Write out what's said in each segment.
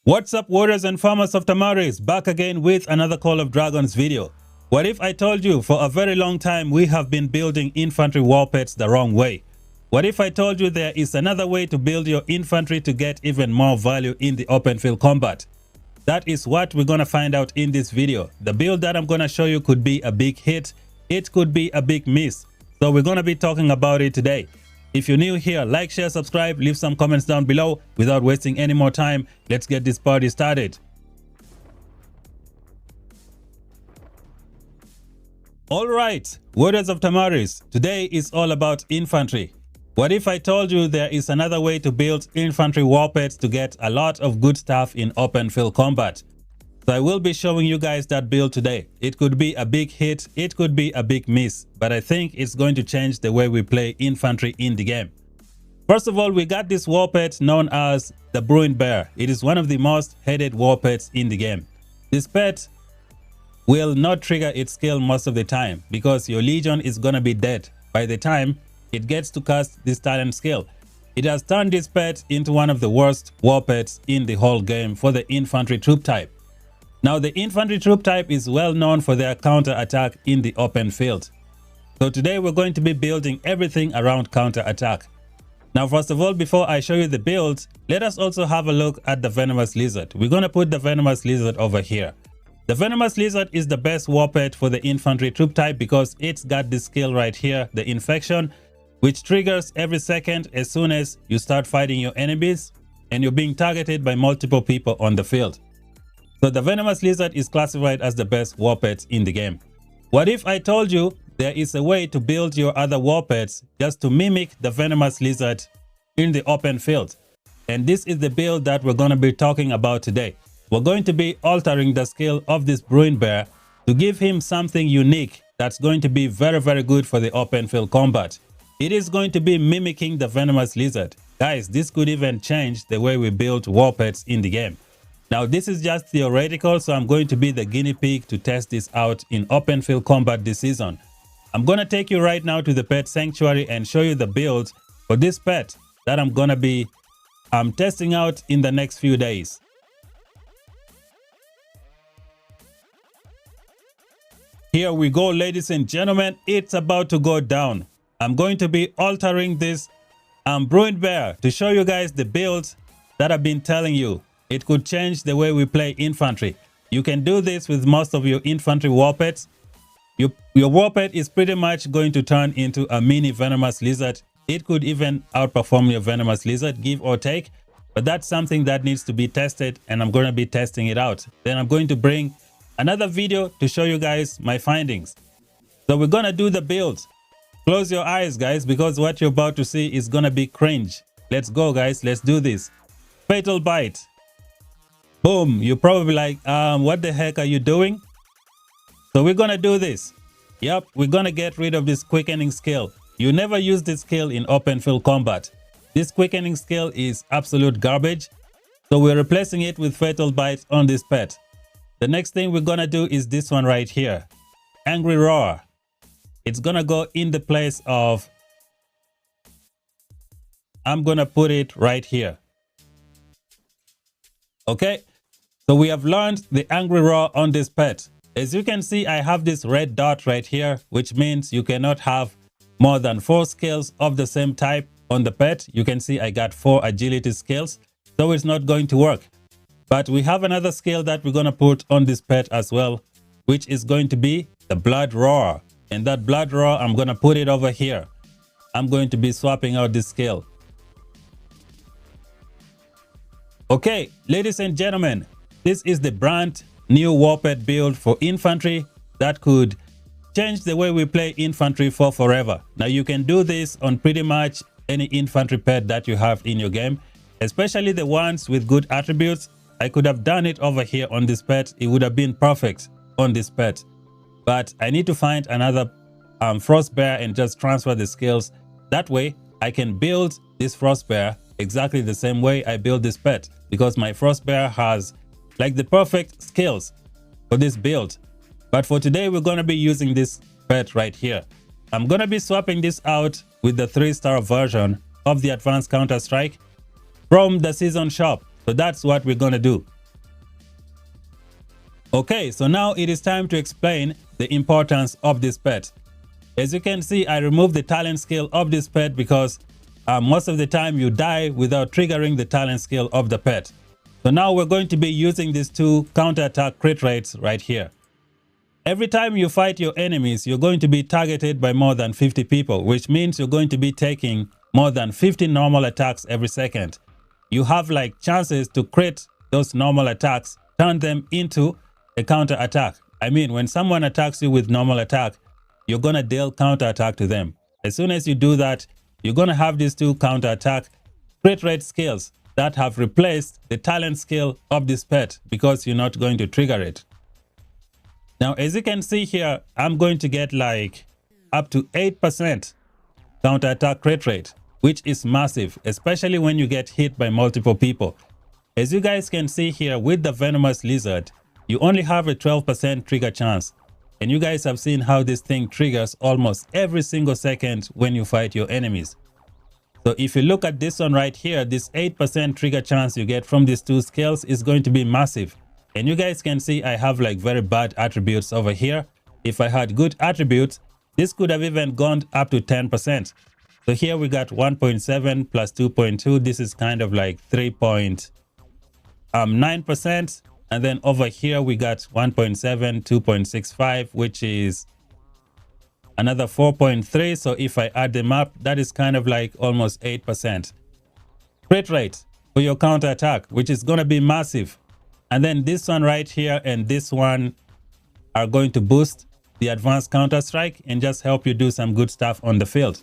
What's up, warriors and farmers of Tamaris, back again with another Call of Dragons video. What if I told you for a very long time we have been building infantry war pets the wrong way? What if I told you there is another way to build your infantry to get even more value in the open field combat? That is what we're gonna find out in this video. The build that I'm gonna show you could be a big hit, it could be a big miss. So we're gonna be talking about it today. If you're new here, like, share, subscribe, leave some comments down below. Without wasting any more time, let's get this party started. Alright, warriors of Tamaris, today is all about infantry. What if I told you there is another way to build infantry war pets to get a lot of good stuff in open field combat? So I will be showing you guys that build today. It could be a big hit, it could be a big miss, but I think it's going to change the way we play infantry in the game. First of all, we got this war pet known as the Bruined Bear. It is one of the most hated war pets in the game. This pet will not trigger its skill most of the time because your legion is gonna be dead by the time it gets to cast this talent skill. It has turned this pet into one of the worst war pets in the whole game for the infantry troop type. Now, the infantry troop type is well known for their counter attack in the open field. So today we're going to be building everything around counter attack. Now, first of all, before I show you the build, let us also have a look at the Venomous Lizard. We're going to put the Venomous Lizard over here. The Venomous Lizard is the best war pet for the infantry troop type because it's got this skill right here, the infection, which triggers every second as soon as you start fighting your enemies and you're being targeted by multiple people on the field. So the Venomous Lizard is classified as the best war pet in the game. What if I told you there is a way to build your other war pets just to mimic the Venomous Lizard in the open field? And this is the build that we're going to be talking about today. We're going to be altering the skill of this Bruined Bear to give him something unique that's going to be very, very good for the open field combat. It is going to be mimicking the Venomous Lizard. Guys, this could even change the way we build war pets in the game. Now, this is just theoretical, so I'm going to be the guinea pig to test this out in open field combat this season. I'm going to take you right now to the pet sanctuary and show you the build for this pet that I'm going to be testing out in the next few days. Here we go, ladies and gentlemen. It's about to go down. I'm going to be altering this Bruined Bear to show you guys the build that I've been telling you. It could change the way we play infantry. You can do this with most of your infantry war pets. Your war pet is pretty much going to turn into a mini Venomous Lizard. It could even outperform your Venomous Lizard, give or take. But that's something that needs to be tested, and I'm going to be testing it out. Then I'm going to bring another video to show you guys my findings. So we're going to do the build. Close your eyes, guys, because what you're about to see is going to be cringe. Let's go, guys. Let's do this. Fatal Bite. Boom. You're probably like, what the heck are you doing? So we're going to do this. Yep, we're going to get rid of this quickening skill. You never use this skill in open field combat. This quickening skill is absolute garbage. So we're replacing it with Fatal Bite on this pet. The next thing we're going to do is this one right here. Angry Roar. It's going to go in the place of, I'm going to put it right here. Okay, so we have learned the Angry Roar on this pet. As you can see, I have this red dot right here, which means you cannot have more than 4 skills of the same type on the pet. You can see I got 4 agility skills, so it's not going to work. But we have another skill that we're going to put on this pet as well, which is going to be the Blood Roar. And that Blood Roar, I'm going to put it over here. I'm going to be swapping out this skill. Okay, ladies and gentlemen, this is the brand new war pet build for infantry that could change the way we play infantry for forever. Now, you can do this on pretty much any infantry pet that you have in your game, especially the ones with good attributes. I could have done it over here on this pet. It would have been perfect on this pet. But I need to find another Frost Bear and just transfer the skills. That way, I can build this Frost Bear exactly the same way I build this pet, because my Frost Bear has like the perfect skills for this build. But for today, we're going to be using this pet right here. I'm going to be swapping this out with the 3-star version of the Advanced Counter-Strike from the season shop. So that's what we're going to do. Okay, so now it is time to explain the importance of this pet. As you can see, I removed the talent skill of this pet because most of the time you die without triggering the talent skill of the pet. So now we're going to be using these two counterattack crit rates right here. Every time you fight your enemies, you're going to be targeted by more than 50 people, which means you're going to be taking more than 50 normal attacks every second. You have like chances to crit those normal attacks, turn them into a counter attack. I mean, when someone attacks you with normal attack, you're going to deal counter attack to them. As soon as you do that, you're going to have these two counter attack crit rate skills that have replaced the talent skill of this pet because you're not going to trigger it. Now, as you can see here, I'm going to get like up to 8% counter attack crit rate, which is massive, especially when you get hit by multiple people. As you guys can see here with the venomous lizard, you only have a 12% trigger chance. And you guys have seen how this thing triggers almost every single second when you fight your enemies. So if you look at this one right here, this 8% trigger chance you get from these two skills is going to be massive. And you guys can see I have like very bad attributes over here. If I had good attributes, this could have even gone up to 10%. So here we got 1.7 plus 2.2. This is kind of like 3.9%. And then over here we got 1.7, 2.65, which is another 4.3. So if I add them up, that is kind of like almost 8%. Crit rate for your counter attack, which is going to be massive. And then this one right here and this one are going to boost the advanced counter strike and just help you do some good stuff on the field.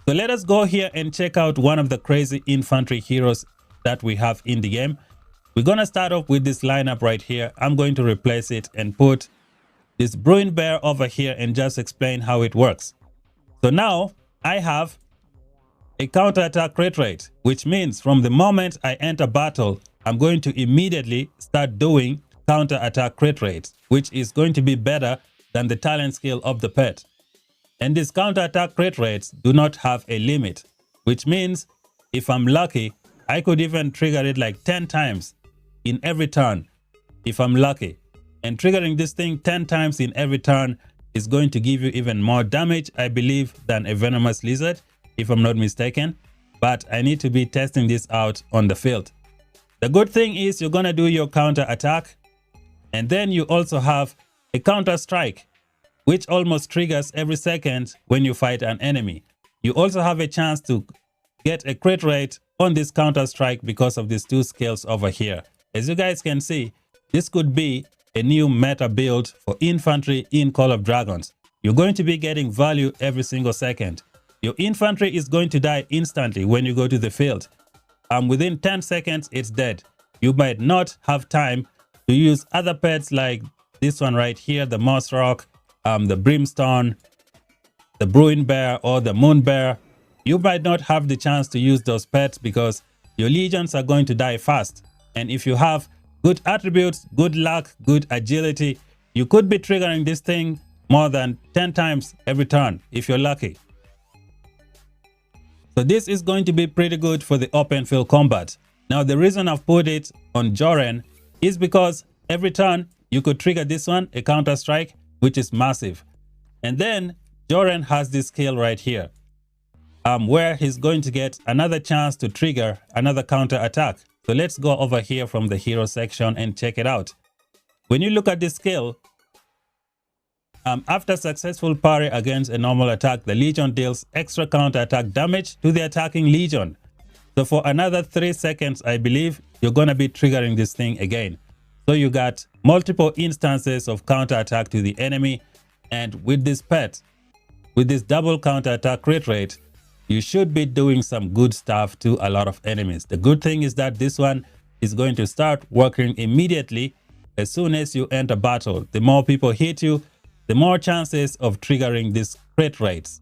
So let us go here and check out one of the crazy infantry heroes that we have in the game. We're going to start off with this lineup right here. I'm going to replace it and put this brewing bear over here and just explain how it works. So now I have a counterattack crit rate, which means from the moment I enter battle, I'm going to immediately start doing counterattack crit rates, which is going to be better than the talent skill of the pet. And these counterattack crit rates do not have a limit, which means if I'm lucky, I could even trigger it like 10 times in every turn if I'm lucky. And triggering this thing 10 times in every turn is going to give you even more damage, I believe, than a venomous lizard, if I'm not mistaken. But I need to be testing this out on the field. The good thing is you're going to do your counter attack, and then you also have a counter strike, which almost triggers every second when you fight an enemy. You also have a chance to get a crit rate on this counter strike because of these two skills over here. As you guys can see, this could be a new meta build for infantry in Call of Dragons. You're going to be getting value every single second. Your infantry is going to die instantly when you go to the field. Within 10 seconds, it's dead. You might not have time to use other pets like this one right here, the moss rock, the brimstone, the brewing bear, or the moon bear. You might not have the chance to use those pets because your legions are going to die fast. And if you have good attributes, good luck, good agility, you could be triggering this thing more than 10 times every turn if you're lucky. So this is going to be pretty good for the open field combat. Now the reason I've put it on Joren is because every turn you could trigger this one, a counter strike, which is massive. And then Joren has this skill right here, where he's going to get another chance to trigger another counter attack. So let's go over here from the hero section and check it out. When you look at this skill, after successful parry against a normal attack, the legion deals extra counter attack damage to the attacking legion. So for another 3 seconds, I believe, you're going to be triggering this thing again. So you got multiple instances of counterattack to the enemy, and with this pet, with this double counterattack crit rate, you should be doing some good stuff to a lot of enemies. The good thing is that this one is going to start working immediately as soon as you enter battle. The more people hit you, the more chances of triggering these crit rates.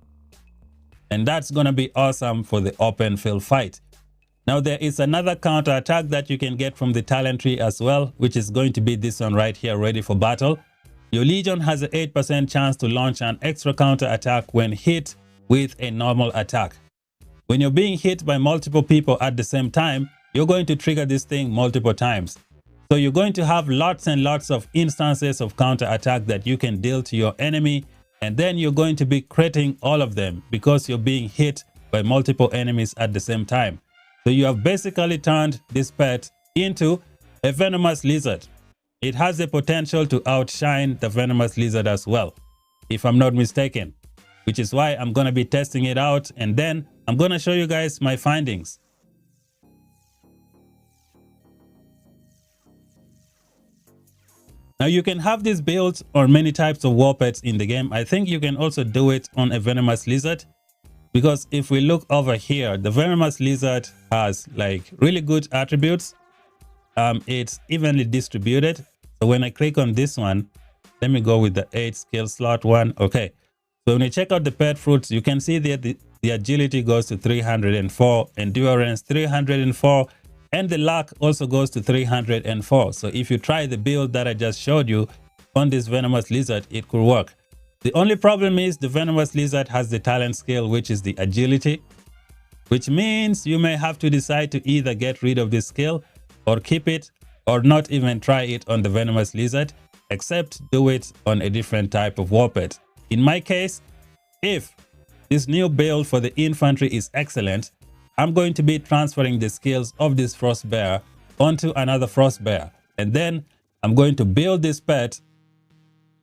And that's going to be awesome for the open field fight. Now there is another counter attack that you can get from the talent tree as well, which is going to be this one right here, ready for battle. Your legion has an 8% chance to launch an extra counter attack when hit with a normal attack. When you're being hit by multiple people at the same time, you're going to trigger this thing multiple times. So you're going to have lots and lots of instances of counter attack that you can deal to your enemy, and then you're going to be creating all of them because you're being hit by multiple enemies at the same time. So you have basically turned this pet into a venomous lizard. It has the potential to outshine the venomous lizard as well, if I'm not mistaken, which is why I'm going to be testing it out, and then I'm going to show you guys my findings. Now you can have this build on many types of war pets in the game. I think you can also do it on a venomous lizard, because if we look over here, the venomous lizard has like really good attributes. It's evenly distributed. So when I click on this one, let me go with the 8 skill slot one. Okay, so when you check out the pet fruits, you can see that the agility goes to 304, endurance 304, and the luck also goes to 304. So if you try the build that I just showed you on this venomous lizard, it could work. The only problem is the venomous lizard has the talent skill, which is the agility, which means you may have to decide to either get rid of this skill or keep it, or not even try it on the venomous lizard, except do it on a different type of war pet. In my case, if this new build for the infantry is excellent, I'm going to be transferring the skills of this frost bear onto another frost bear, and then I'm going to build this pet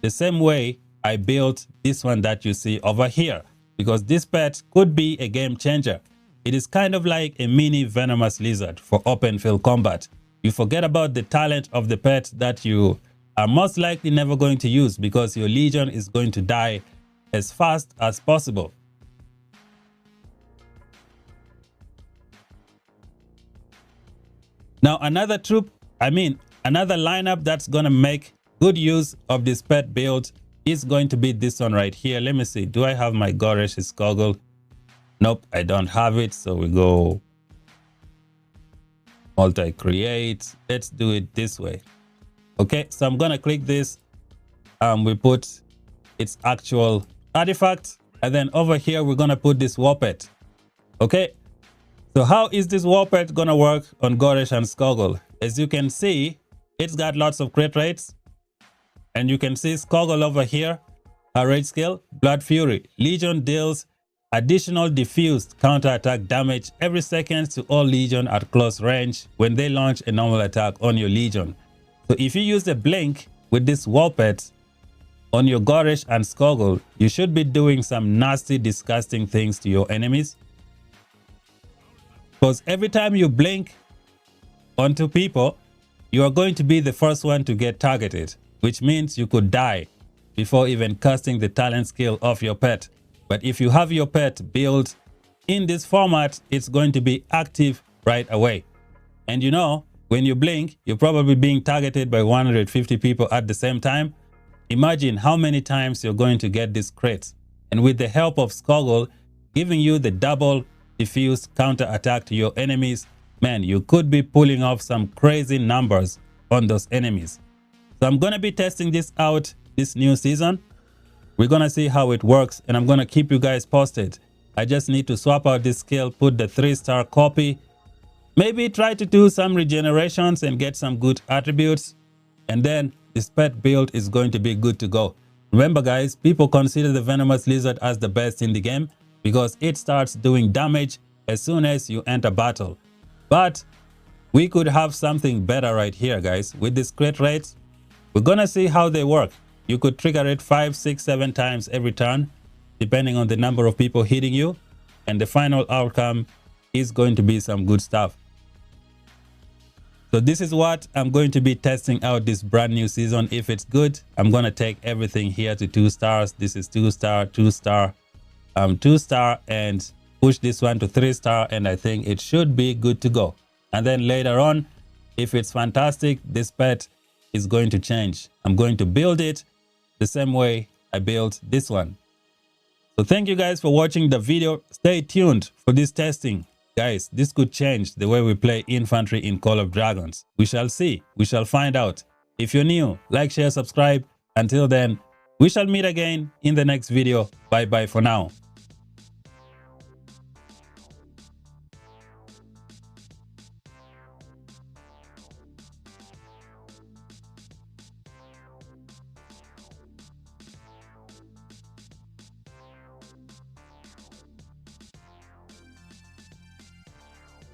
the same way I built this one that you see over here, because this pet could be a game changer. It is kind of like a mini venomous lizard for open field combat. You forget about the talent of the pet that you are most likely never going to use, because your legion is going to die as fast as possible. Now another another lineup that's going to make good use of this pet build is going to be this one right here. Let me see, do I have my Goresh's Goggle? Nope, I don't have it. So we go multi-create. Let's do it this way. Okay, so I'm gonna click this. We put its actual artifact, and then over here we're gonna put this war pet. Okay, so how is this war pet gonna work on Goresh and Skoggle? As you can see, it's got lots of crit rates, and you can see Skoggle over here, her rate skill, Blood Fury. Legion deals additional diffused counterattack damage every second to all Legion at close range when they launch a normal attack on your Legion. So if you use a blink with this war pet on your Goresh and Skoggle, you should be doing some nasty, disgusting things to your enemies. Because every time you blink onto people, you are going to be the first one to get targeted, which means you could die before even casting the talent skill of your pet. But if you have your pet built in this format, it's going to be active right away. And you know, when you blink, you're probably being targeted by 150 people at the same time. Imagine how many times you're going to get this crit. And with the help of Skoggle giving you the double diffused counter attack to your enemies, man, you could be pulling off some crazy numbers on those enemies. So I'm going to be testing this out this new season. We're going to see how it works, and I'm going to keep you guys posted. I just need to swap out this skill, put the 3-star copy, maybe try to do some regenerations and get some good attributes, and then this pet build is going to be good to go. Remember guys, people consider the venomous lizard as the best in the game because it starts doing damage as soon as you enter battle. But we could have something better right here guys. With this crit rate, we're gonna see how they work. You could trigger it 5, 6, 7 times every turn, depending on the number of people hitting you, and the final outcome is going to be some good stuff. So this is what I'm going to be testing out this brand new season. If it's good, I'm going to take everything here to 2 stars. This is 2-star, 2-star, 2-star, and push this one to 3-star, and I think it should be good to go. And then later on, if it's fantastic, this pet is going to change. I'm going to build it the same way I built this one. So thank you guys for watching the video. Stay tuned for this testing. Guys, this could change the way we play infantry in Call of Dragons. We shall see. We shall find out. If you're new, like, share, subscribe. Until then, we shall meet again in the next video. Bye bye for now.